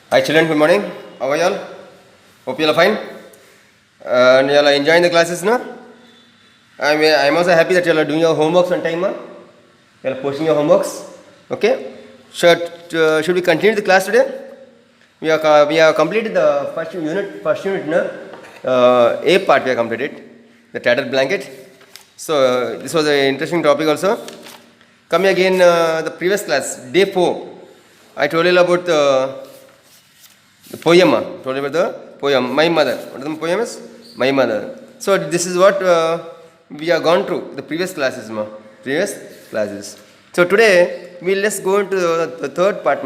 Hi children, good morning. How are you all? Hope you all are fine. And you all are enjoying the classes now? I'm also happy that you all are doing your homeworks on time. You all are posting your homeworks. Okay? Should we continue the class today? We have completed the first unit, no? A part we have completed, the tattered blanket. So this was an interesting topic also. Coming again, the previous class, day 4. I told you about the poem. Told you about the poem, My Mother. What the poem is? My Mother. So this is what we have gone through the previous classes. So today let's go into the third part.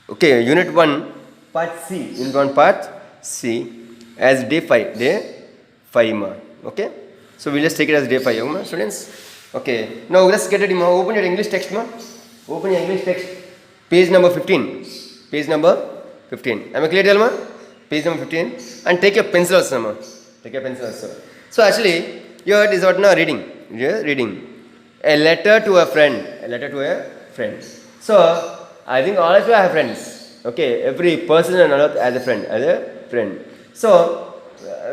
Okay, unit 1, part C. Unit 1, part C as day 5. Day 5. Okay. So we'll just take it as day 5, students. Okay. Now let's get it. Open your English text. Open your English text. Page number 15. Page number 15. Am I clear, Delma? Page number 15. And take your pencil also. Take your pencil also. So actually, here it is what now reading. Yeah, reading. A letter to a friend. A letter to a friend. So I think all of you have friends. Okay. Every person on earth has a friend. As a friend. So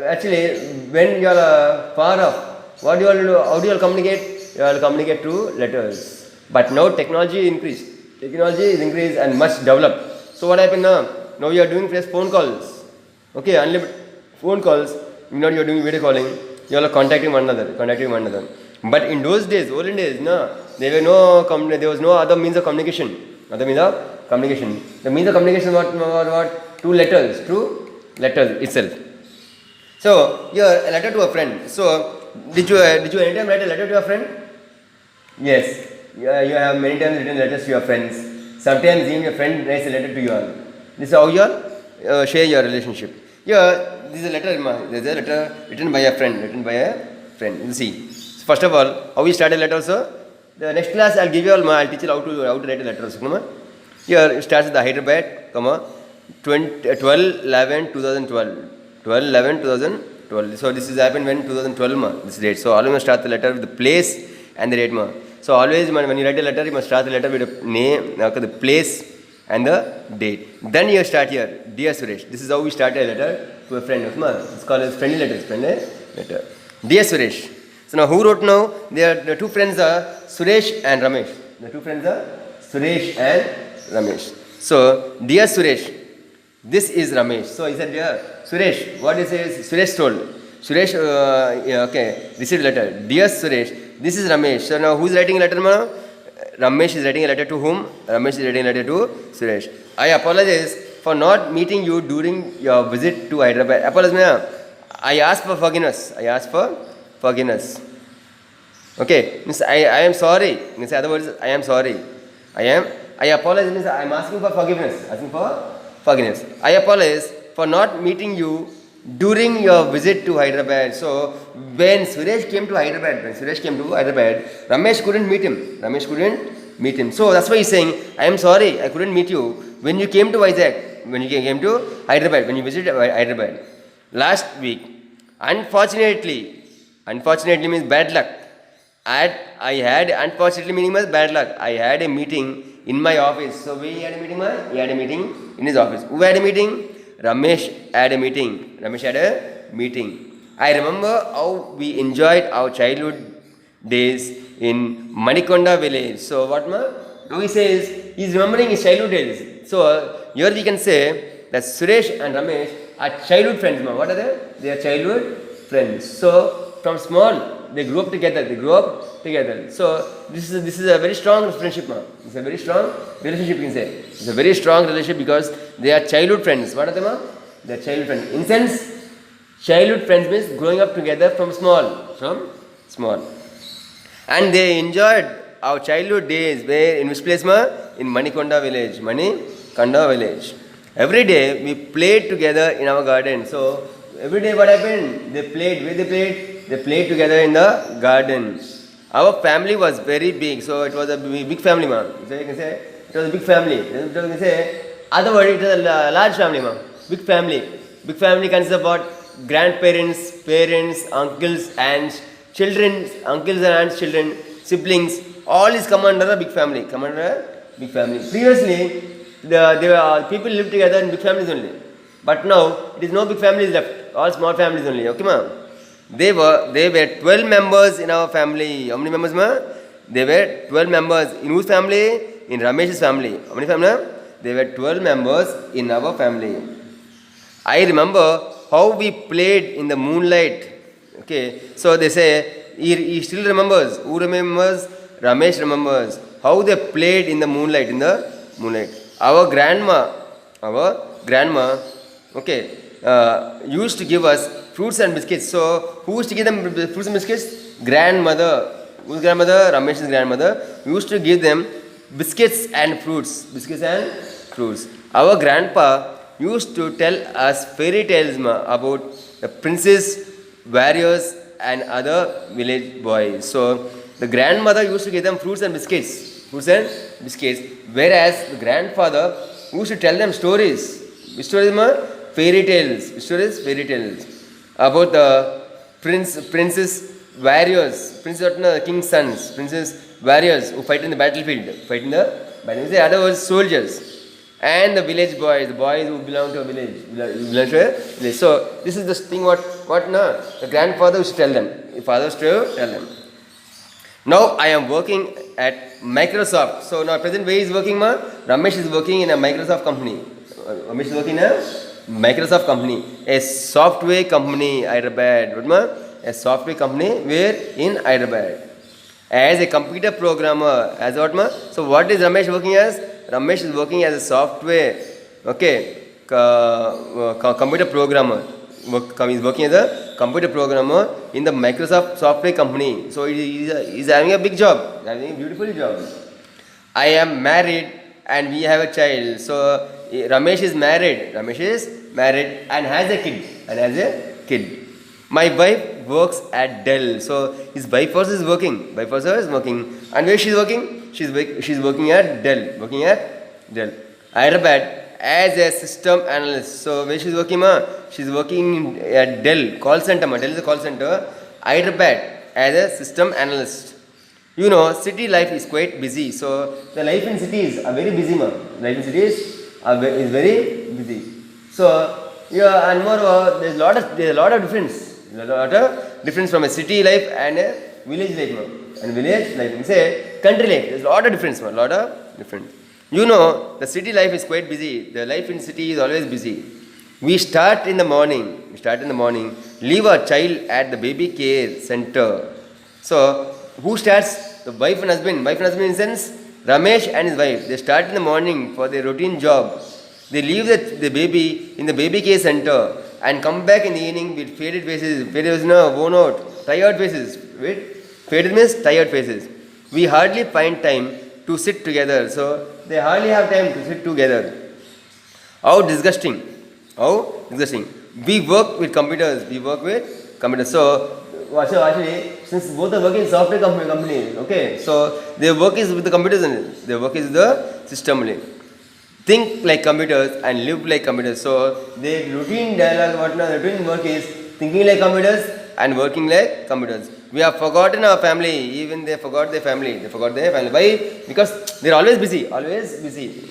actually, when you are far off, what do you all do? How do you all communicate? You all communicate through letters. But now technology increased. Technology is increased and much developed. So what happened now? Now you are doing just phone calls. Okay, unlimited phone calls. Now you are doing video calling. You all are contacting one another. But in those days, olden days, no, there was no other means of communication. The means of communication what? Through letters itself. So here a letter to a friend. So did you anytime write a letter to a friend? Yes. You have many times written letters to your friends. Sometimes even your friend writes a letter to you all. This is how you all share your relationship. Here, this is a letter. There is a letter written by a friend. You see. So first of all, how we start a letter also. The next class I'll give you all. I'll teach you how to write a letter also. Here it starts with the Hyderabad, 12/11/2012. 12/11/2012. So this is happened when 2012 this date. So always must start the letter with the place and the date. So always when you write a letter, you must start the letter with the name, the place and the date. Then you start here, Dear Suresh. This is how we start a letter to a friend of mine. It's called as friendly letter. Dear Suresh. So now who wrote now? The two friends are Suresh and Ramesh. The two friends are Suresh and Ramesh. So, Dear Suresh, this is Ramesh. So he said, Dear Suresh, what he says, Suresh told. Suresh, received letter. Dear Suresh, this is Ramesh. So now who is writing a letter? Ramesh is writing a letter to whom? Ramesh is writing a letter to Suresh. I apologize for not meeting you during your visit to Hyderabad. Apologize. I ask for forgiveness. Okay. Means I am sorry. Means other words, I am sorry. I apologize means I am asking for forgiveness. I apologize for not meeting you during your visit to Hyderabad. So when Suresh came to Hyderabad, Ramesh couldn't meet him. So that's why he's saying, I am sorry, I couldn't meet you when you came to Vizag, when you came to Hyderabad, when you visited Hyderabad last week. Unfortunately means bad luck. Unfortunately meaning was bad luck. I had a meeting in my office. So we had a meeting, he had a meeting in his office. Who had a meeting? Ramesh had a meeting. I remember how we enjoyed our childhood days in Manikonda village. So what now he says he's remembering his childhood days. So here we can say that Suresh and Ramesh are childhood friends. What are they? They are childhood friends. So from small they grew up together. So this is a very strong friendship. It's a very strong relationship, you can say. It's a very strong relationship because they are childhood friends. What are they? They are childhood friends. In sense, childhood friends means growing up together from small. And they enjoyed our childhood days. Where in which place? In Manikonda village. Every day we played together in our garden. So every day what happened? They played. Where they played? They played together in the garden. Our family was very big, so it was a big family, So you can say it was a big family. You can say other word, it was a large family, Big family. Big family consists of what? Grandparents, parents, uncles, aunts, children, siblings. All is come under a big family. Previously, people live together in big families only. But now it is no big families left, all small families only. Okay, ma? They were 12 members in our family. How many members, ma? They were 12 members. In whose family? In Ramesh's family. How many family? They were 12 members in our family. I remember how we played in the moonlight. Okay, so they say he still remembers. Who remembers? Ramesh remembers how they played in the moonlight. Our grandma, okay, used to give us fruits and biscuits. So who used to give them fruits and biscuits? Grandmother. Whose grandmother? Ramesh's grandmother used to give them biscuits and fruits. Our grandpa used to tell us fairy tales about the princes, warriors, and other village boys. So the grandmother used to give them fruits and biscuits, whereas the grandfather used to tell them stories. Which stories, ma? Fairy tales. Which stories? Fairy tales about the princes, warriors, king's sons, princes, warriors who fight in the battlefield. The other was soldiers. And the village boys, the boys who belong to a village. So this is the thing what the grandfather used to tell them. The father used to tell them. Now I am working at Microsoft. So now present where is working, ma? Ramesh is working in a Microsoft company. Ramesh is working in a Microsoft company, a software company, Hyderabad. What, ma? A software company where in Hyderabad. As a computer programmer, as what, ma? So what is Ramesh working as? Ramesh is working as a software, okay, computer programmer. He's working as a computer programmer in the Microsoft software company. So he's having a big job, having a beautiful job. I am married and we have a child. So Ramesh is married and has a kid. My wife works at Dell. So his wife also is working. And where she's working? She's working at Dell. Hyderabad as a system analyst. So where she's working, ma? She's working at Dell call center, ma. Dell is a call center. Hyderabad as a system analyst. You know, city life is quite busy. So the life in cities are very busy, ma. Life in cities is very busy. So yeah, and moreover, there's a lot of difference. A lot of difference from a city life and a village life, ma. We say country life. There's a lot of difference, ma. You know, the city life is quite busy. The life in city is always busy. We start in the morning. Leave our child at the baby care center. So who starts? The wife and husband. In the sense, Ramesh and his wife. They start in the morning for their routine job. They leave the baby in the baby care center and come back in the evening with faded faces. Faded, worn out, tired faces. Faded means tired faces. We hardly find time to sit together. So they hardly have time to sit together. How disgusting. We work with computers. So actually, since both are working in software companies, okay, so their work is with the computers only. Their work is the system only. Think like computers and live like computers. So their routine dialogue, routine work is thinking like computers and working like computers. We have forgotten our family. Even they forgot their family. Why? Because they are always busy.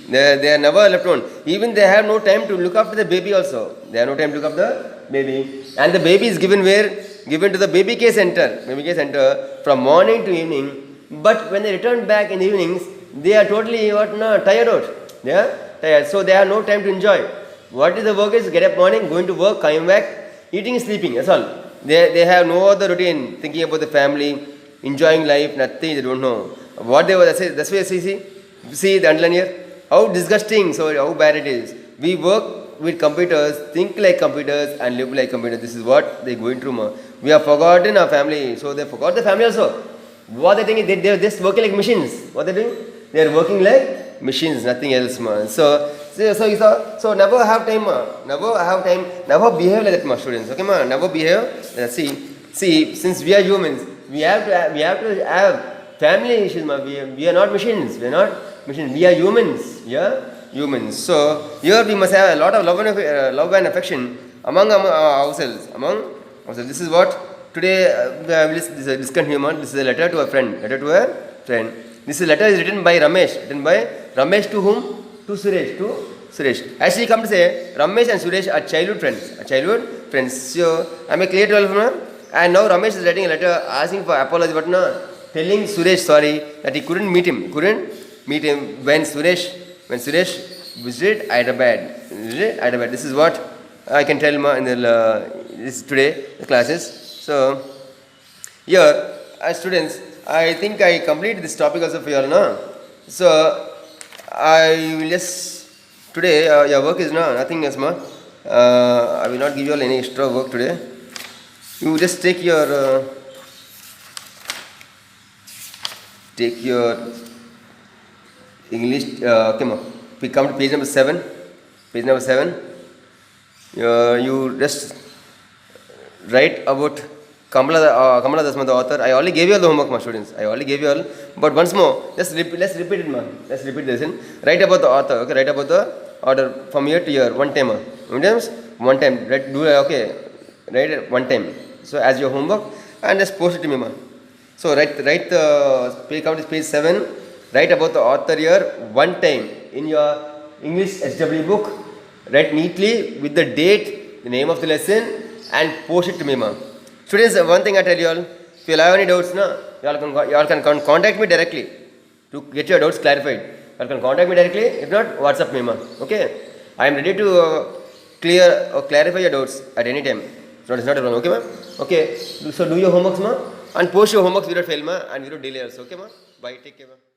They are never left alone. Even they have no time to look after the baby also. And the baby is given where? Given to the baby care center from morning to evening. But when they return back in the evenings, they are totally tired out. They are tired. So they have no time to enjoy. What is the work is? Get up morning, going to work, coming back, eating, sleeping. That's all. They have no other routine, thinking about the family, enjoying life, nothing, they don't know. What they were, that's why see the underline here. How disgusting, so how bad it is. We work with computers, think like computers and live like computers. This is what they're going through, ma. We have forgotten our family, so they forgot the family also. What they think is they're just working like machines. What they're doing? They're working like machines, nothing else, ma. So never have time, ma. Never behave like that, ma, students. Okay, ma. Never behave. See, since we are humans, we have to have family issues, ma. We are not machines. We are humans. Humans. So here we must have a lot of love and affection among ourselves. This is what today this is a discount human. This is a letter to a friend. This letter is written by Ramesh. To whom? Suresh. Actually, come to say, Ramesh and Suresh are childhood friends. So, am I clear to all of them? And now Ramesh is writing a letter asking for apology, but no, telling Suresh sorry that he couldn't meet him when Suresh visited Hyderabad. This is what I can tell in this today the classes. So, here, as students, I think I completed this topic also for you all, no? So, I will just, today, your work is nothing else, ma. I will not give you all any extra work today. You just take your English, okay, ma. We come to page number 7. You just write about Kamala Dasma, the author. I already gave you all the homework, my students. But once more, let's repeat it, man. Let's repeat this. Write about the author. Okay, write about the author from year to year, one time. One time. Write it one time. So as your homework, and just post it to me, man. So write the page count is page 7. Write about the author year one time in your English SW book. Write neatly with the date, the name of the lesson, and post it to me, ma'am. Students, one thing I tell you all, if you have any doubts, you all can contact me directly to get your doubts clarified. You all can contact me directly. If not, WhatsApp me, ma'am. Okay? I am ready to clear or clarify your doubts at any time. So it's not a problem. Okay, ma'am? Okay. So do your homeworks, ma'am, and post your homeworks without fail, ma'am, and without delay also. Okay, ma'am? Bye. Take care, ma'am.